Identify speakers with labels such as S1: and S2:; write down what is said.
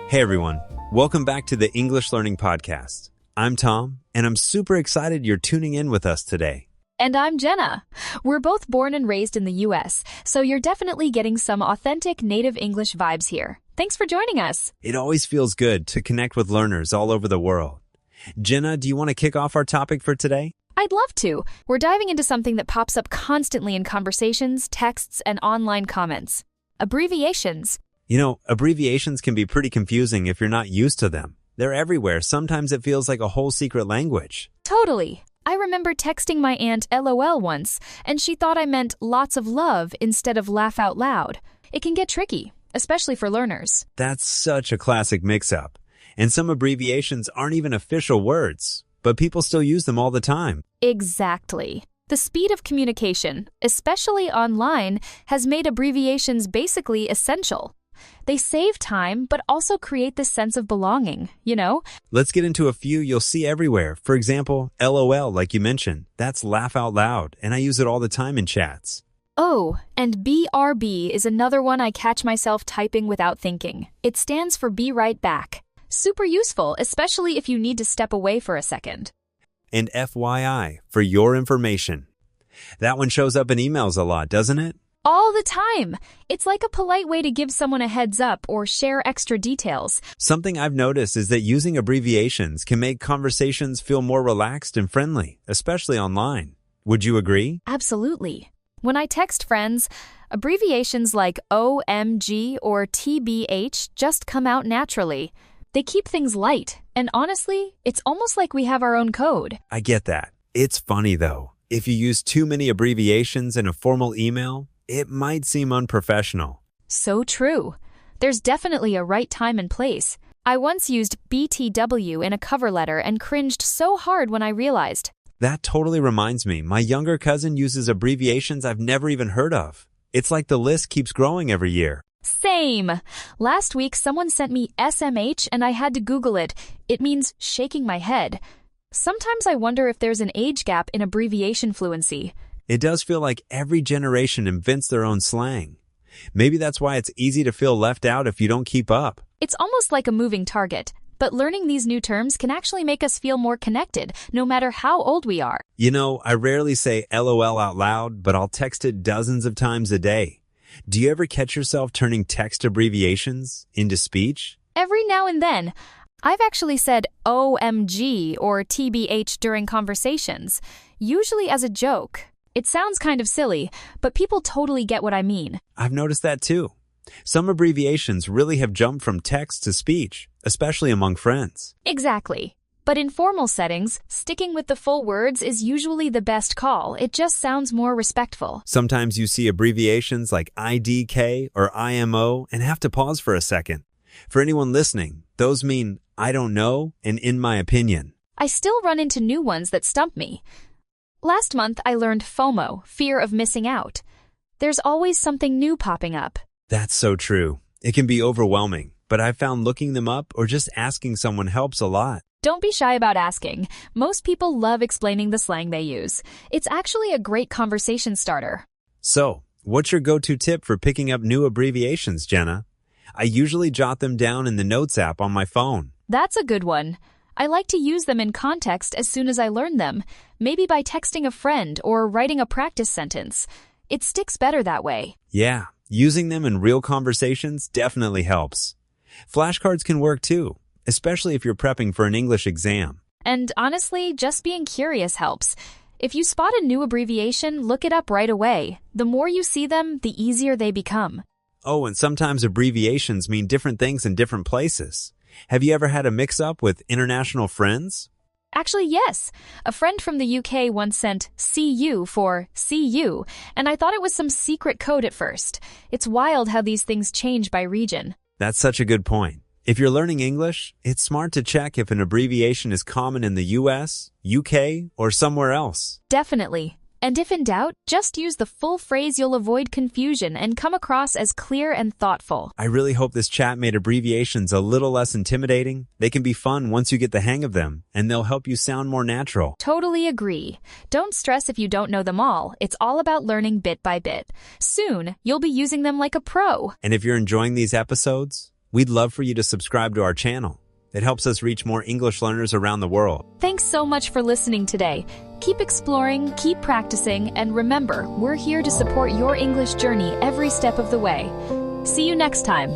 S1: Hey everyone, welcome back to the English Learning Podcast. I'm Tom, and I'm super excited you're tuning in with us today.
S2: And I'm Jenna. We're both born and raised in the U.S., so you're definitely getting some authentic native English vibes here. Thanks for joining us.
S1: It always feels good to connect with learners all over the world. Jenna, do you want to kick off our topic for today?
S2: I'd love to. We're diving into something that pops up constantly in conversations, texts, and online comments. Abbreviations.
S1: You know, abbreviations can be pretty confusing if you're not used to them. They're everywhere. Sometimes it feels like a whole secret language.
S2: Totally. I remember texting my aunt LOL once, and she thought I meant lots of love instead of laugh out loud. It can get tricky, especially for learners.
S1: That's such a classic mix-up. And some abbreviations aren't even official words, but people still use them all the time.
S2: Exactly. The speed of communication, especially online, has made abbreviations basically essential. They save time, but also create this sense of belonging, you know?
S1: Let's get into a few you'll see everywhere. For example, LOL, like you mentioned. That's laugh out loud, and I use it all the time in chats.
S2: Oh, and BRB is another one I catch myself typing without thinking. It stands for be right back. Super useful, especially if you need to step away for a second.
S1: And FYI, for your information. That one shows up in emails a lot, doesn't it?
S2: All the time. It's like a polite way to give someone a heads up or share extra details.
S1: Something I've noticed is that using abbreviations can make conversations feel more relaxed and friendly, especially online. Would you agree?
S2: Absolutely. When I text friends, abbreviations like OMG or TBH just come out naturally. They keep things light, and honestly, it's almost like we have our own code.
S1: I get that. It's funny though. If you use too many abbreviations in a formal email, it might seem unprofessional.
S2: So true. There's definitely a right time and place. I once used BTW in a cover letter and cringed so hard when I realized.
S1: That totally reminds me, my younger cousin uses abbreviations I've never even heard of. It's like the list keeps growing every year.
S2: Same. Last week, someone sent me SMH and I had to Google it. It means shaking my head. Sometimes I wonder if there's an age gap in abbreviation fluency.
S1: It does feel like every generation invents their own slang. Maybe that's why it's easy to feel left out if you don't keep up.
S2: It's almost like a moving target, but learning these new terms can actually make us feel more connected, no matter how old we are.
S1: You know, I rarely say LOL out loud, but I'll text it dozens of times a day. Do you ever catch yourself turning text abbreviations into speech?
S2: Every now and then. I've actually said OMG or TBH during conversations, usually as a joke. It sounds kind of silly, but people totally get what I mean.
S1: I've noticed that too. Some abbreviations really have jumped from text to speech, especially among friends.
S2: Exactly. But in formal settings, sticking with the full words is usually the best call. It just sounds more respectful.
S1: Sometimes you see abbreviations like IDK or IMO and have to pause for a second. For anyone listening, those mean I don't know and in my opinion.
S2: I still run into new ones that stump me. Last month, I learned FOMO, fear of missing out. There's always something new popping up.
S1: That's so true. It can be overwhelming, but I've found looking them up or just asking someone helps a lot.
S2: Don't be shy about asking. Most people love explaining the slang they use. It's actually a great conversation starter.
S1: So, what's your go-to tip for picking up new abbreviations, Jenna? I usually jot them down in the Notes app on my phone.
S2: That's a good one. I like to use them in context as soon as I learn them, maybe by texting a friend or writing a practice sentence. It sticks better that way.
S1: Yeah, using them in real conversations definitely helps. Flashcards can work too, especially if you're prepping for an English exam.
S2: And honestly, just being curious helps. If you spot a new abbreviation, look it up right away. The more you see them, the easier they become.
S1: Oh, and sometimes abbreviations mean different things in different places. Have you ever had a mix-up with international friends?
S2: Actually, yes. A friend from the UK once sent CU for CU, and I thought it was some secret code at first. It's wild how these things change by region.
S1: That's such a good point. If you're learning English, it's smart to check if an abbreviation is common in the US, UK, or somewhere else.
S2: Definitely. And if in doubt, just use the full phrase. You'll avoid confusion and come across as clear and thoughtful.
S1: I really hope this chat made abbreviations a little less intimidating. They can be fun once you get the hang of them, and they'll help you sound more natural.
S2: Totally agree. Don't stress if you don't know them all. It's all about learning bit by bit. Soon, you'll be using them like a pro.
S1: And if you're enjoying these episodes, We'd love for you to subscribe to our channel. It helps us reach more English learners around the world.
S2: Thanks so much for listening today. Keep exploring, keep practicing, and remember, we're here to support your English journey every step of the way. See you next time.